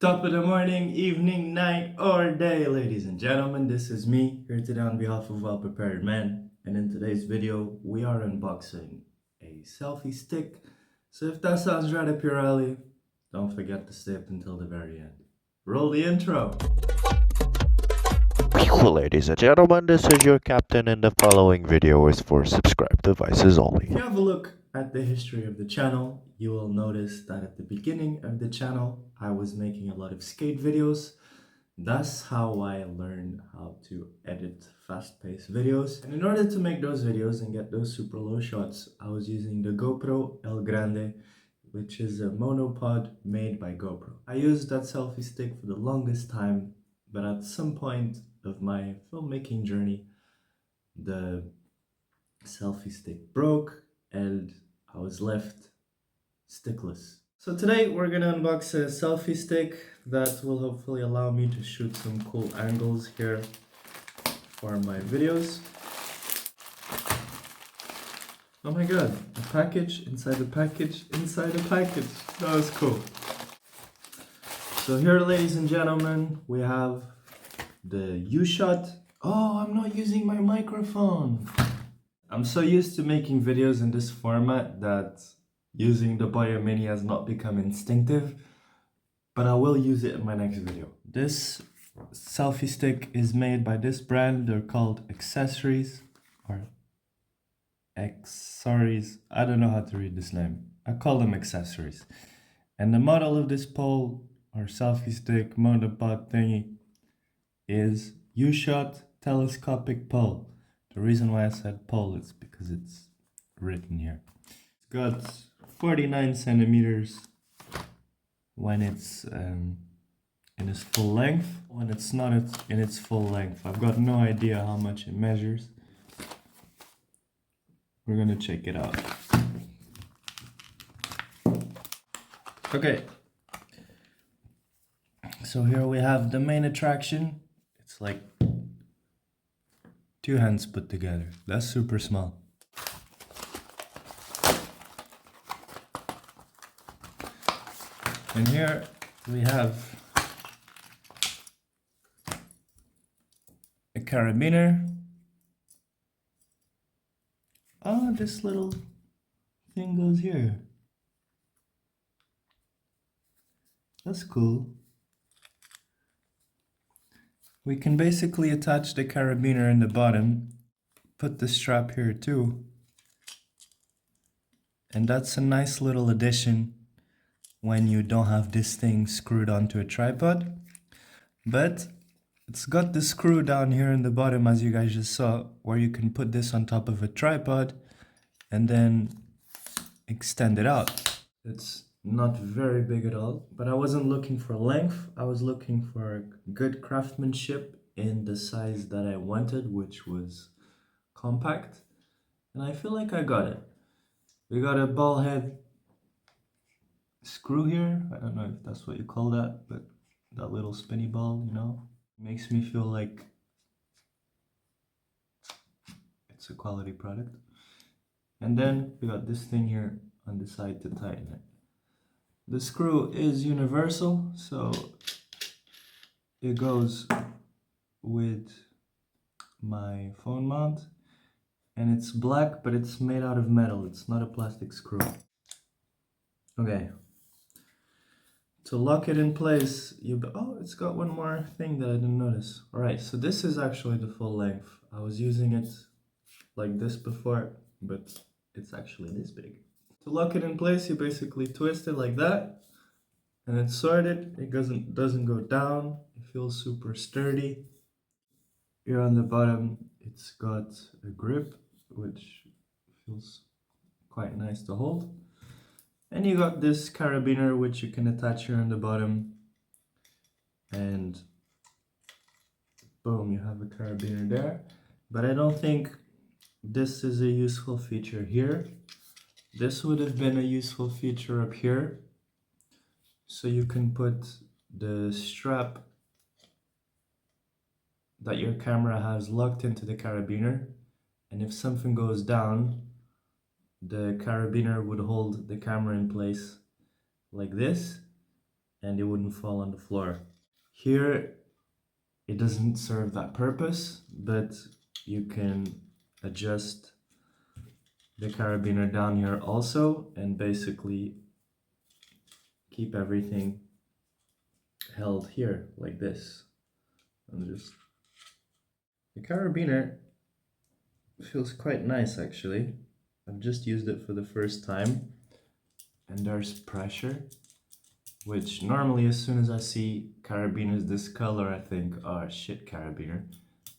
Top of the morning, evening, night, or day, ladies and gentlemen. This is me here today on behalf of Well Prepared Man. And in today's video, we are unboxing a selfie stick. So if that sounds right up your alley, don't forget to stay up until the very end. Roll the intro. Ladies and gentlemen, this is your captain, and the following video is for subscribed devices only. If you have a look at the history of the channel, you will notice that at the beginning of the channel, I was making a lot of skate videos. That's how I learned how to edit fast-paced videos. And in order to make those videos and get those super low shots, I was using the GoPro El Grande, which is a monopod made by GoPro. I used that selfie stick for the longest time, but at some point of my filmmaking journey, the selfie stick broke and I was left stickless. So today we're gonna unbox a selfie stick that will hopefully allow me to shoot some cool angles here for my videos. Oh my god, a package inside a package inside a package. That was cool. So here, ladies and gentlemen, we have the U-Shot. Oh, I'm not using my microphone. I'm so used to making videos in this format that using the Boya Mini has not become instinctive, but I will use it in my next video. This selfie stick is made by this brand. They're called Xsories or Xsories. I don't know how to read this name. I call them Xsories. And the model of this pole or selfie stick monopod thingy is U-Shot telescopic pole. The reason why I said pole is because it's written here. It's got 49 centimeters when it's in its full length. When it's not in its full length, I've got no idea how much it measures. We're gonna check it out. Okay, so here we have the main attraction. It's like two hands put together. That's super small. And here we have a carabiner. Oh, this little thing goes here. That's cool. We can basically attach the carabiner in the bottom, put the strap here too. And that's a nice little addition when you don't have this thing screwed onto a tripod. But it's got the screw down here in the bottom, as you guys just saw, where you can put this on top of a tripod and then extend it out. It's not very big at all, but I wasn't looking for length. I was looking for good craftsmanship in the size that I wanted, which was compact. And I feel like I got it. We got a ball head screw here. I don't know if that's what you call that, but that little spinny ball, you know, makes me feel like it's a quality product. And then we got this thing here on the side to tighten it. The screw is universal, so it goes with my phone mount, and it's black, but it's made out of metal. It's not a plastic screw. Okay. To lock it in place, oh, it's got one more thing that I didn't notice. All right, so this is actually the full length. I was using it like this before, but it's actually this big. To lock it in place, you basically twist it like that, and it's sorted. It doesn't go down. It feels super sturdy. Here on the bottom, it's got a grip, which feels quite nice to hold. And you got this carabiner, which you can attach here on the bottom. And boom, you have a carabiner there. But I don't think this is a useful feature here. This would have been a useful feature up here. So you can put the strap that your camera has locked into the carabiner, and if something goes down, the carabiner would hold the camera in place like this, and it wouldn't fall on the floor. Here, it doesn't serve that purpose, but you can adjust the carabiner down here also and basically keep everything held here like this. And just the carabiner feels quite nice actually. I've just used it for the first time and there's pressure, which normally as soon as I see carabiners this color I think, oh shit, carabiner.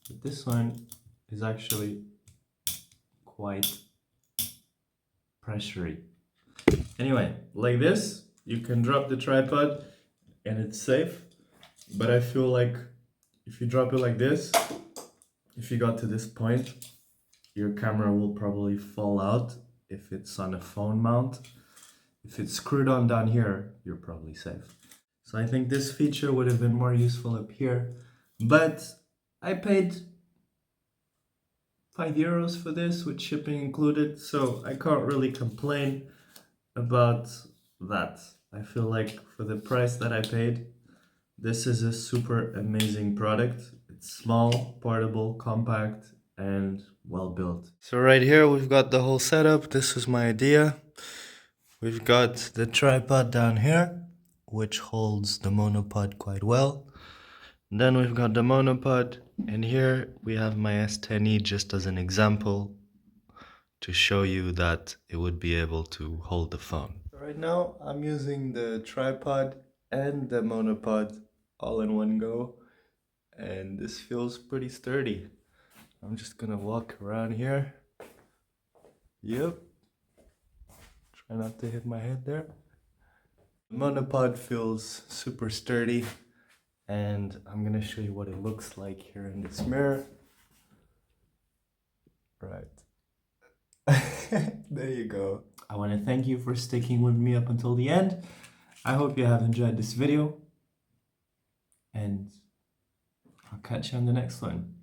But this one is actually quite pressury. Anyway, like this, you can drop the tripod and it's safe. But I feel like if you drop it like this, if you got to this point, your camera will probably fall out if it's on a phone mount. If it's screwed on down here, you're probably safe. So I think this feature would have been more useful up here, but I paid €5 for this with shipping included, so I can't really complain about that. I feel like for the price that I paid, this is a super amazing product. It's small, portable, compact, and well built. So right here we've got the whole setup. This is my idea. We've got the tripod down here, which holds the monopod quite well. Then we've got the monopod, and here we have my S10e just as an example to show you that it would be able to hold the phone. Right now I'm using the tripod and the monopod all in one go, and this feels pretty sturdy. I'm just gonna walk around here. Yep. Try not to hit my head there. The monopod feels super sturdy, and I'm gonna show you what it looks like here in this mirror. Right. There you go. I want to thank you for sticking with me up until the end. I hope you have enjoyed this video, and I'll catch you on the next one.